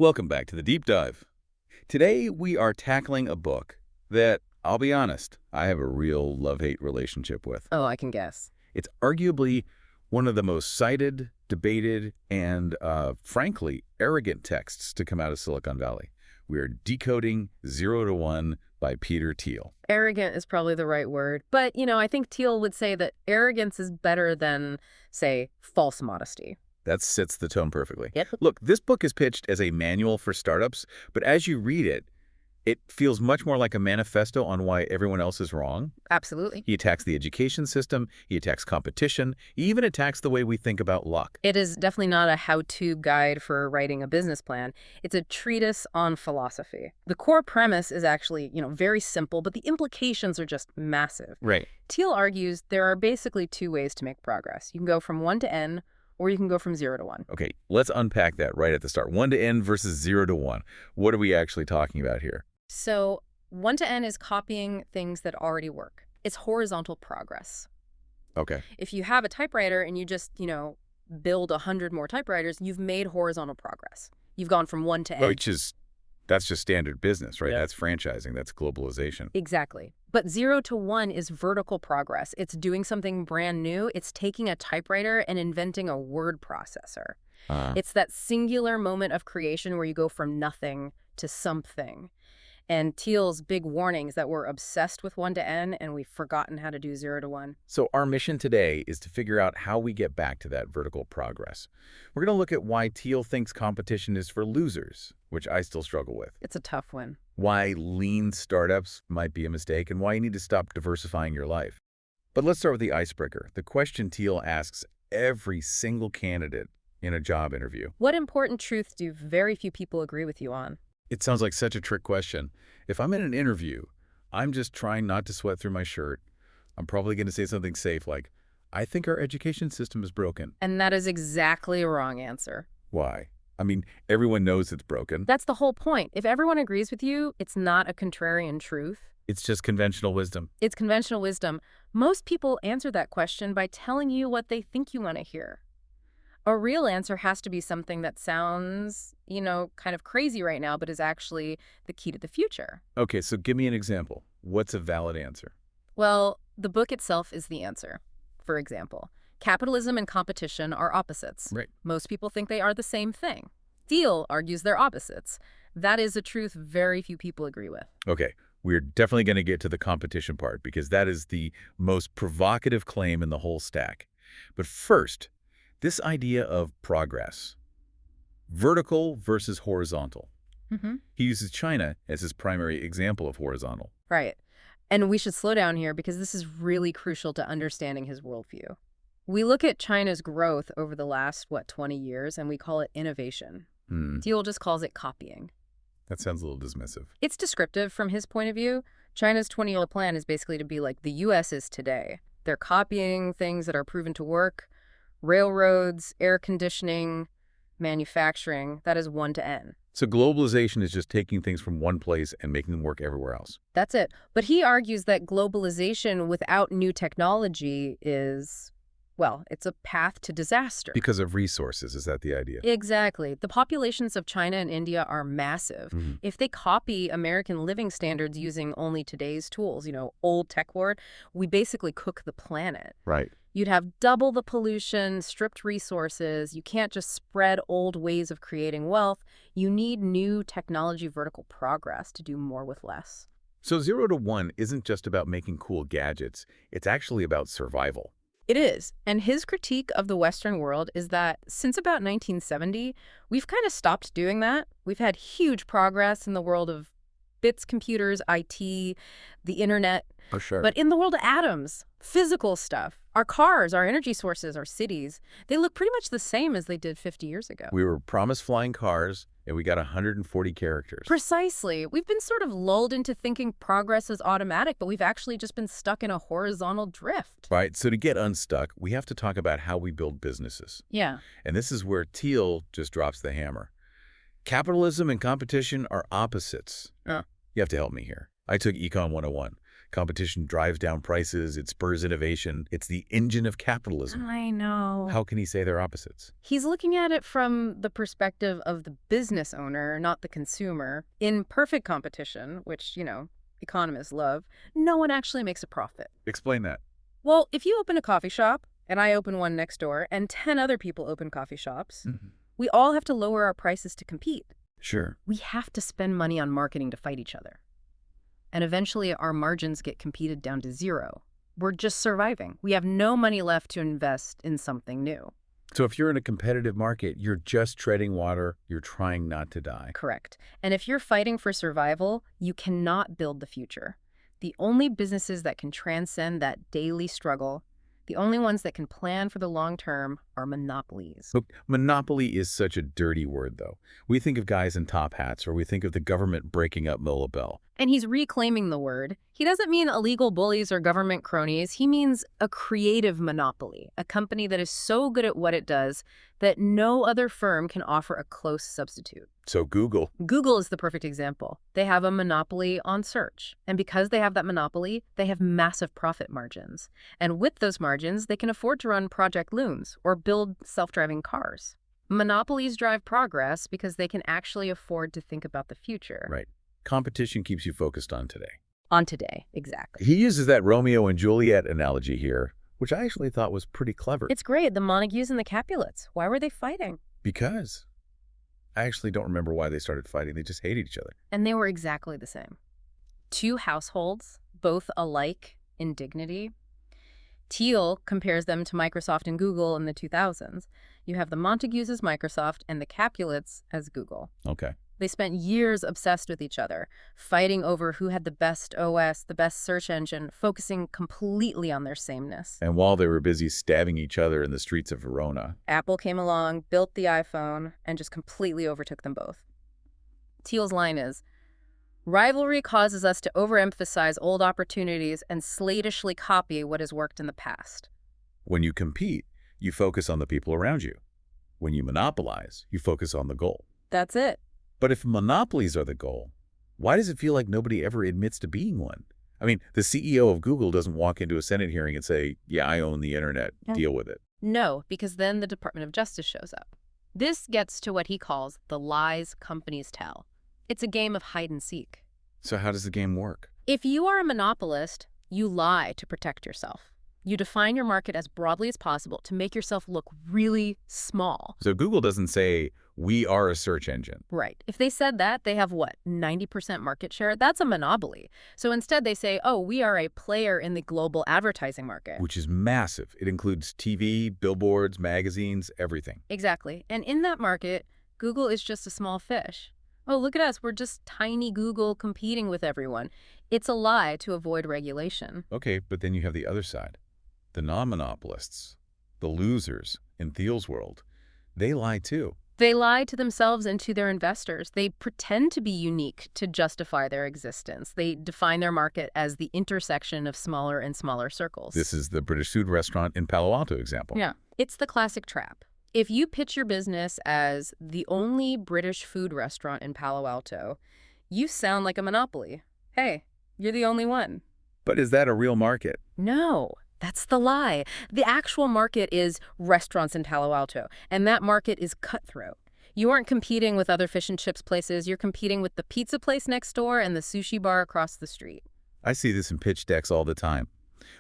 Welcome back to the Deep Dive. Today we are tackling a book that, I'll be honest, I have a real love-hate relationship with. Oh, I can guess. It's arguably one of the most cited, debated, and, frankly, arrogant texts to come out of Silicon Valley. We are decoding 0 to 1 by Peter Thiel. Arrogant is probably the right word. But, I think Thiel would say that arrogance is better than, say, false modesty. That sets the tone perfectly. Yep. Look, this book is pitched as a manual for startups, but as you read it, it feels much more like a manifesto on why everyone else is wrong. Absolutely. He attacks the education system, he attacks competition, he even attacks the way we think about luck. It is definitely not a how-to guide for writing a business plan. It's a treatise on philosophy. The core premise is actually, very simple, but the implications are just massive. Right. Thiel argues there are basically two ways to make progress. You can go from 1 to n, or you can go from 0 to 1. Okay, let's unpack that right at the start. 1 to n versus 0 to 1. What are we actually talking about here? So 1 to n is copying things that already work. It's horizontal progress. Okay. If you have a typewriter and you just, build 100 more typewriters, you've made horizontal progress. You've gone from 1 to n. That's just standard business, right? Yeah. That's franchising, that's globalization. Exactly. But 0 to 1 is vertical progress. It's doing something brand new. It's taking a typewriter and inventing a word processor. It's that singular moment of creation where you go from nothing to something. And Thiel's big warning is that we're obsessed with 1 to n and we've forgotten how to do 0 to 1. So our mission today is to figure out how we get back to that vertical progress. We're going to look at why Thiel thinks competition is for losers, which I still struggle with. It's a tough one. Why lean startups might be a mistake, and why you need to stop diversifying your life. But let's start with the icebreaker, the question Thiel asks every single candidate in a job interview. What important truth do very few people agree with you on? It sounds like such a trick question. If I'm in an interview, I'm just trying not to sweat through my shirt. I'm probably going to say something safe like, I think our education system is broken. And that is exactly a wrong answer. Why? I mean, everyone knows it's broken. That's the whole point. If everyone agrees with you, it's not a contrarian truth. It's just conventional wisdom. It's conventional wisdom. Most people answer that question by telling you what they think you want to hear. A real answer has to be something that sounds, kind of crazy right now, but is actually the key to the future. Okay, so give me an example. What's a valid answer? Well, the book itself is the answer. For example, capitalism and competition are opposites. Right. Most people think they are the same thing. Thiel argues they're opposites. That is a truth very few people agree with. Okay, we're definitely going to get to the competition part because that is the most provocative claim in the whole stack. But first, this idea of progress, vertical versus horizontal. He uses China as his primary example of horizontal. Right. And we should slow down here because this is really crucial to understanding his worldview. We look at China's growth over the last, 20 years, and we call it innovation. Thiel just calls it copying. That sounds a little dismissive. It's descriptive from his point of view. China's 20-year plan is basically to be like the U.S. is today. They're copying things that are proven to work. Railroads, air conditioning, manufacturing, that is 1 to n. So globalization is just taking things from one place and making them work everywhere else. That's it. But he argues that globalization without new technology is, it's a path to disaster. Because of resources, is that the idea? Exactly. The populations of China and India are massive. If they copy American living standards using only today's tools, old tech word, we basically cook the planet. Right. You'd have double the pollution, stripped resources. You can't just spread old ways of creating wealth. You need new technology vertical progress to do more with less. So 0 to 1 isn't just about making cool gadgets. It's actually about survival. It is. And his critique of the Western world is that since about 1970, we've kind of stopped doing that. We've had huge progress in the world of bits, computers, IT, the internet. Oh, sure. But in the world of atoms, physical stuff, our cars, our energy sources, our cities, they look pretty much the same as they did 50 years ago. We were promised flying cars, and we got 140 characters. Precisely. We've been sort of lulled into thinking progress is automatic, but we've actually just been stuck in a horizontal drift. Right. So to get unstuck, we have to talk about how we build businesses. Yeah. And this is where Thiel just drops the hammer. Capitalism and competition are opposites. You have to help me here. I took Econ 101. Competition drives down prices, it spurs innovation. It's the engine of capitalism. I know. How can he say they're opposites? He's looking at it from the perspective of the business owner, not the consumer. In perfect competition, which, economists love, no one actually makes a profit. Explain that. Well, if you open a coffee shop, and I open one next door, and 10 other people open coffee shops, we all have to lower our prices to compete. Sure. We have to spend money on marketing to fight each other. And eventually our margins get competed down to zero. We're just surviving. We have no money left to invest in something new. So if you're in a competitive market, you're just treading water, you're trying not to die. Correct. And if you're fighting for survival, you cannot build the future. The only businesses that can transcend that daily struggle, the only ones that can plan for the long term, are monopolies. Look, monopoly is such a dirty word, though. We think of guys in top hats, or we think of the government breaking up Mola Bell. And he's reclaiming the word. He doesn't mean illegal bullies or government cronies. He means a creative monopoly, a company that is so good at what it does that no other firm can offer a close substitute. So Google. Google is the perfect example. They have a monopoly on search. And because they have that monopoly, they have massive profit margins. And with those margins, they can afford to run Project Loons or build self-driving cars. Monopolies drive progress because they can actually afford to think about the future. Right. Competition keeps you focused on today. On today, exactly. He uses that Romeo and Juliet analogy here, which I actually thought was pretty clever. It's great. The Montagues and the Capulets. Why were they fighting? Because I actually don't remember why they started fighting. They just hated each other. And they were exactly the same. Two households, both alike in dignity. Thiel compares them to Microsoft and Google in the 2000s. You have the Montagues as Microsoft and the Capulets as Google. Okay. They spent years obsessed with each other, fighting over who had the best OS, the best search engine, focusing completely on their sameness. And while they were busy stabbing each other in the streets of Verona, Apple came along, built the iPhone, and just completely overtook them both. Thiel's line is, "Rivalry causes us to overemphasize old opportunities and slavishly copy what has worked in the past." when you compete, you focus on the people around you. When you monopolize, you focus on the goal. That's it. But if monopolies are the goal, why does it feel like nobody ever admits to being one? I mean, the CEO of Google doesn't walk into a Senate hearing and say, yeah, I own the internet, deal with it. No, because then the Department of Justice shows up. This gets to what he calls the lies companies tell. It's a game of hide and seek. So how does the game work? If you are a monopolist, you lie to protect yourself. You define your market as broadly as possible to make yourself look really small. So Google doesn't say, we are a search engine. Right. If they said that, they have what, 90% market share? That's a monopoly. So instead they say, oh, we are a player in the global advertising market. Which is massive. It includes TV, billboards, magazines, everything. Exactly. And in that market, Google is just a small fish. Oh, look at us. We're just tiny Google competing with everyone. It's a lie to avoid regulation. Okay, but then you have the other side. The non-monopolists, the losers in Thiel's world, they lie too. They lie to themselves and to their investors. They pretend to be unique to justify their existence. They define their market as the intersection of smaller and smaller circles. This is the British food restaurant in Palo Alto example. Yeah, it's the classic trap. If you pitch your business as the only British food restaurant in Palo Alto, you sound like a monopoly. Hey, you're the only one. But is that a real market? No. That's the lie. The actual market is restaurants in Palo Alto, and that market is cutthroat. You aren't competing with other fish and chips places. You're competing with the pizza place next door and the sushi bar across the street. I see this in pitch decks all the time.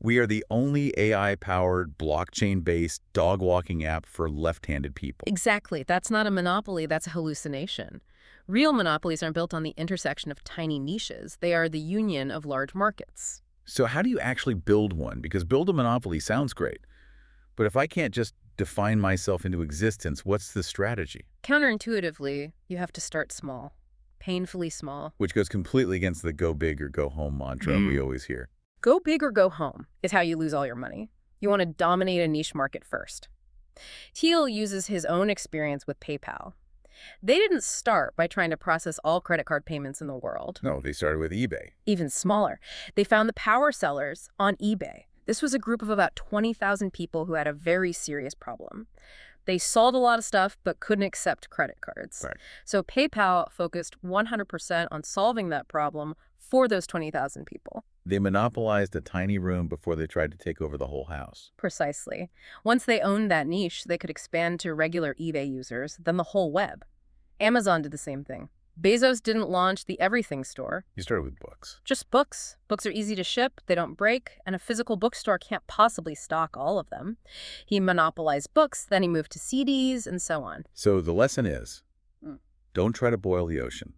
We are the only AI-powered, blockchain-based dog-walking app for left-handed people. Exactly. That's not a monopoly. That's a hallucination. Real monopolies aren't built on the intersection of tiny niches. They are the union of large markets. So how do you actually build one? Because build a monopoly sounds great. But if I can't just define myself into existence, what's the strategy? Counterintuitively, you have to start small, painfully small. Which goes completely against the go big or go home mantra we always hear. Go big or go home is how you lose all your money. You want to dominate a niche market first. Thiel uses his own experience with PayPal. They didn't start by trying to process all credit card payments in the world. No, they started with eBay. Even smaller. They found the power sellers on eBay. This was a group of about 20,000 people who had a very serious problem. They sold a lot of stuff but couldn't accept credit cards. Right. So PayPal focused 100% on solving that problem for those 20,000 people. They monopolized a tiny room before they tried to take over the whole house. Precisely. Once they owned that niche, they could expand to regular eBay users, then the whole web. Amazon did the same thing. Bezos didn't launch the everything store. You started with books. Just books. Books are easy to ship, they don't break, and a physical bookstore can't possibly stock all of them. He monopolized books, then he moved to CDs, and so on. So the lesson is, Mm. don't try to boil the ocean.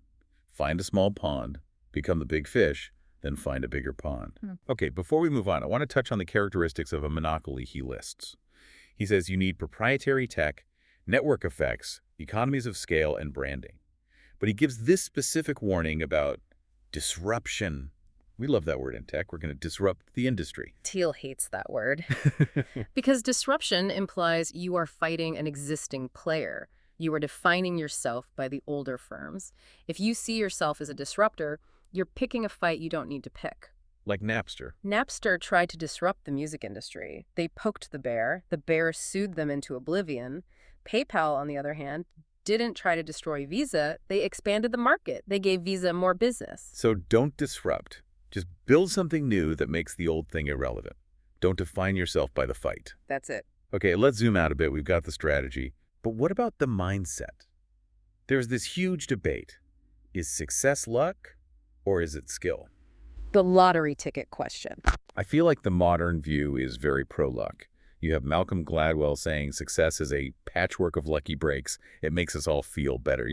Find a small pond, become the big fish, then find a bigger pond. Okay, before we move on, I want to touch on the characteristics of a monopoly he lists. He says you need proprietary tech, network effects, economies of scale, and branding. But he gives this specific warning about disruption. We love that word in tech. We're going to disrupt the industry. Thiel hates that word. Because disruption implies you are fighting an existing player. You are defining yourself by the older firms. If you see yourself as a disruptor, you're picking a fight you don't need to pick. Like Napster. Napster tried to disrupt the music industry. They poked the bear. The bear sued them into oblivion. PayPal, on the other hand, didn't try to destroy Visa. They expanded the market. They gave Visa more business. So don't disrupt. Just build something new that makes the old thing irrelevant. Don't define yourself by the fight. That's it. Okay, let's zoom out a bit. We've got the strategy. But what about the mindset? There's this huge debate. Is success luck or is it skill? The lottery ticket question. I feel like the modern view is very pro-luck. You have Malcolm Gladwell saying success is a patchwork of lucky breaks. It makes us all feel better.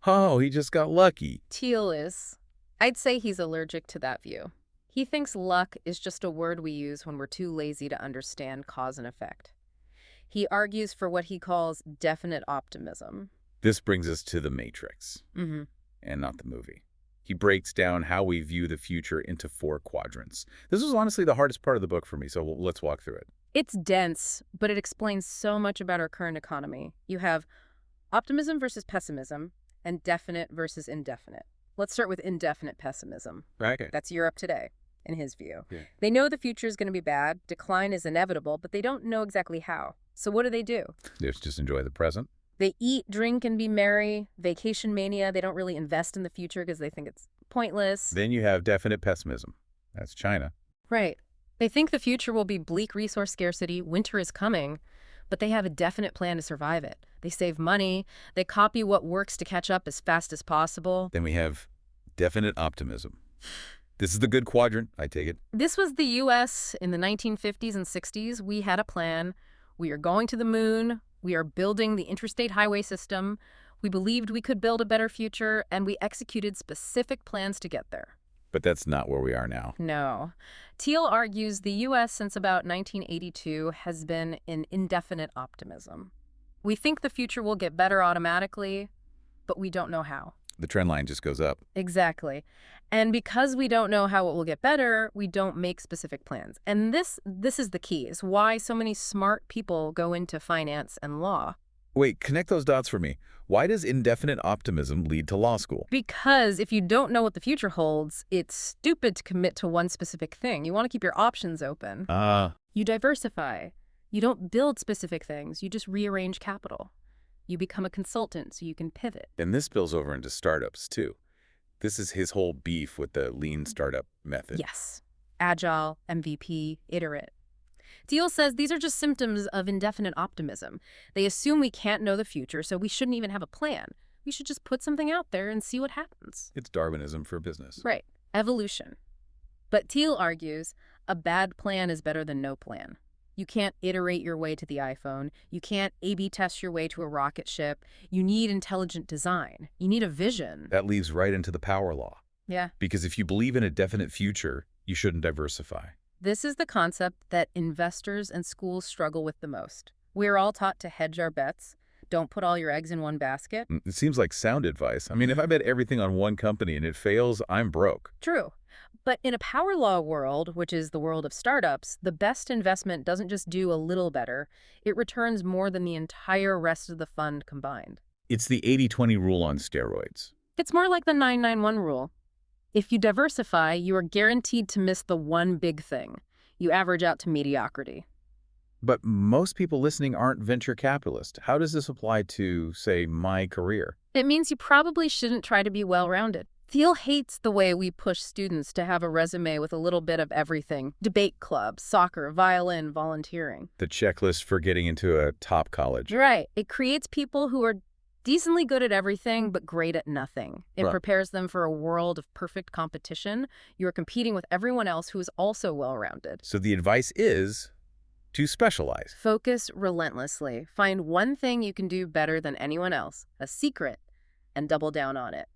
Oh, he just got lucky. Thiel is. I'd say he's allergic to that view. He thinks luck is just a word we use when we're too lazy to understand cause and effect. He argues for what he calls definite optimism. This brings us to The Matrix, and not the movie. He breaks down how we view the future into 4 quadrants. This was honestly the hardest part of the book for me, so let's walk through it. It's dense, but it explains so much about our current economy. You have optimism versus pessimism, and definite versus indefinite. Let's start with indefinite pessimism. Okay. That's Europe today, in his view. Yeah. They know the future is going to be bad, decline is inevitable, but they don't know exactly how. So what do? They just enjoy the present. They eat, drink, and be merry, vacation mania. They don't really invest in the future because they think it's pointless. Then you have definite pessimism. That's China. Right. They think the future will be bleak resource scarcity, winter is coming, but they have a definite plan to survive it. They save money, they copy what works to catch up as fast as possible. Then we have definite optimism. This is the good quadrant, I take it. This was the U.S. in the 1950s and 60s. We had a plan. We are going to the moon. We are building the interstate highway system. We believed we could build a better future, and we executed specific plans to get there. But that's not where we are now. No. Thiel argues the U.S. since about 1982 has been in indefinite optimism. We think the future will get better automatically, but we don't know how. The trend line just goes up. Exactly. And because we don't know how it will get better, we don't make specific plans. And this is the key. It's why so many smart people go into finance and law. Wait, connect those dots for me. Why does indefinite optimism lead to law school? Because if you don't know what the future holds, it's stupid to commit to one specific thing. You want to keep your options open. You diversify. You don't build specific things. You just rearrange capital. You become a consultant so you can pivot. And this spills over into startups, too. This is his whole beef with the lean startup method. Yes. Agile, MVP, iterate. Thiel says these are just symptoms of indefinite optimism. They assume we can't know the future, so we shouldn't even have a plan. We should just put something out there and see what happens. It's Darwinism for business. Right. Evolution. But Thiel argues a bad plan is better than no plan. You can't iterate your way to the iPhone. You can't A/B test your way to a rocket ship. You need intelligent design. You need a vision. That leads right into the power law. Yeah. Because if you believe in a definite future, you shouldn't diversify. This is the concept that investors and schools struggle with the most. We're all taught to hedge our bets. Don't put all your eggs in one basket. It seems like sound advice. I mean, if I bet everything on one company and it fails, I'm broke. True. But in a power law world, which is the world of startups, the best investment doesn't just do a little better. It returns more than the entire rest of the fund combined. It's the 80-20 rule on steroids. It's more like the 991 rule. If you diversify, you are guaranteed to miss the one big thing. You average out to mediocrity. But most people listening aren't venture capitalists. How does this apply to, say, my career? It means you probably shouldn't try to be well-rounded. Thiel hates the way we push students to have a resume with a little bit of everything. Debate club, soccer, violin, volunteering. The checklist for getting into a top college. Right. It creates people who are decently good at everything but great at nothing. It Right. prepares them for a world of perfect competition. You are competing with everyone else who is also well-rounded. So the advice is to specialize. Focus relentlessly. Find one thing you can do better than anyone else, a secret, and double down on it.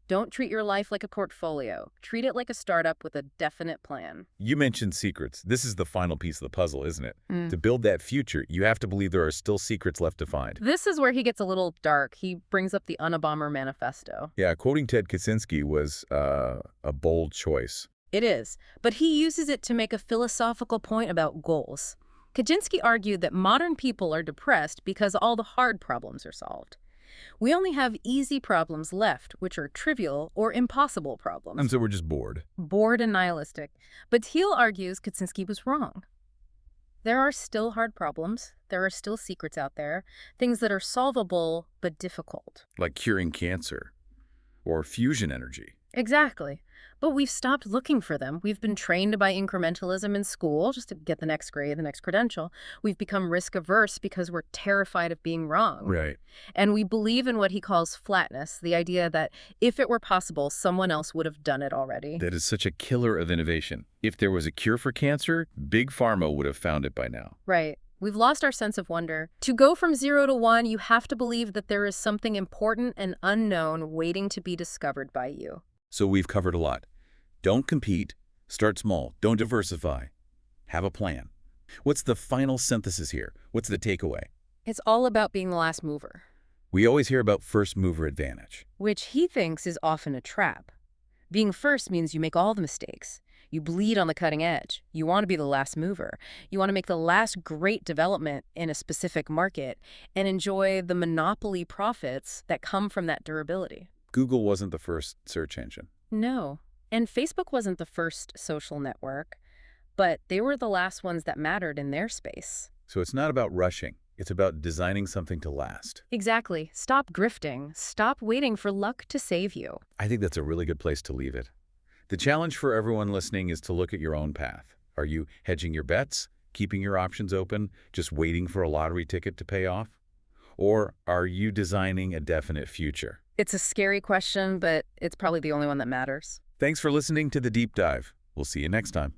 Don't treat your life like a portfolio. Treat it like a startup with a definite plan. You mentioned secrets. This is the final piece of the puzzle, isn't it? To build that future, you have to believe there are still secrets left to find. This is where he gets a little dark. He brings up the Unabomber Manifesto. Yeah, quoting Ted Kaczynski was a bold choice. It is, but he uses it to make a philosophical point about goals. Kaczynski argued that modern people are depressed because all the hard problems are solved. We only have easy problems left, which are trivial or impossible problems. And so we're just bored. Bored and nihilistic. But Thiel argues Kaczynski was wrong. There are still hard problems. There are still secrets out there, things that are solvable but difficult. Like curing cancer or fusion energy. Exactly. But we've stopped looking for them. We've been trained by incrementalism in school just to get the next grade, the next credential. We've become risk-averse because we're terrified of being wrong. Right. And we believe in what he calls flatness, the idea that if it were possible, someone else would have done it already. That is such a killer of innovation. If there was a cure for cancer, Big Pharma would have found it by now. Right. We've lost our sense of wonder. To go from 0 to 1, you have to believe that there is something important and unknown waiting to be discovered by you. So we've covered a lot. Don't compete. Start small. Don't diversify. Have a plan. What's the final synthesis here? What's the takeaway? It's all about being the last mover, We always hear about first mover advantage. which he thinks is often a trap. Being first means you make all the mistakes. You bleed on the cutting edge. You want to be the last mover. You want to make the last great development in a specific market and enjoy the monopoly profits that come from that durability. Google wasn't the first search engine. No. And Facebook wasn't the first social network, but they were the last ones that mattered in their space. So it's not about rushing. It's about designing something to last. Exactly. Stop grifting. Stop waiting for luck to save you. I think that's a really good place to leave it. The challenge for everyone listening is to look at your own path. Are you hedging your bets, keeping your options open, just waiting for a lottery ticket to pay off? Or are you designing a definite future? It's a scary question, but it's probably the only one that matters. Thanks for listening to The Deep Dive. We'll see you next time.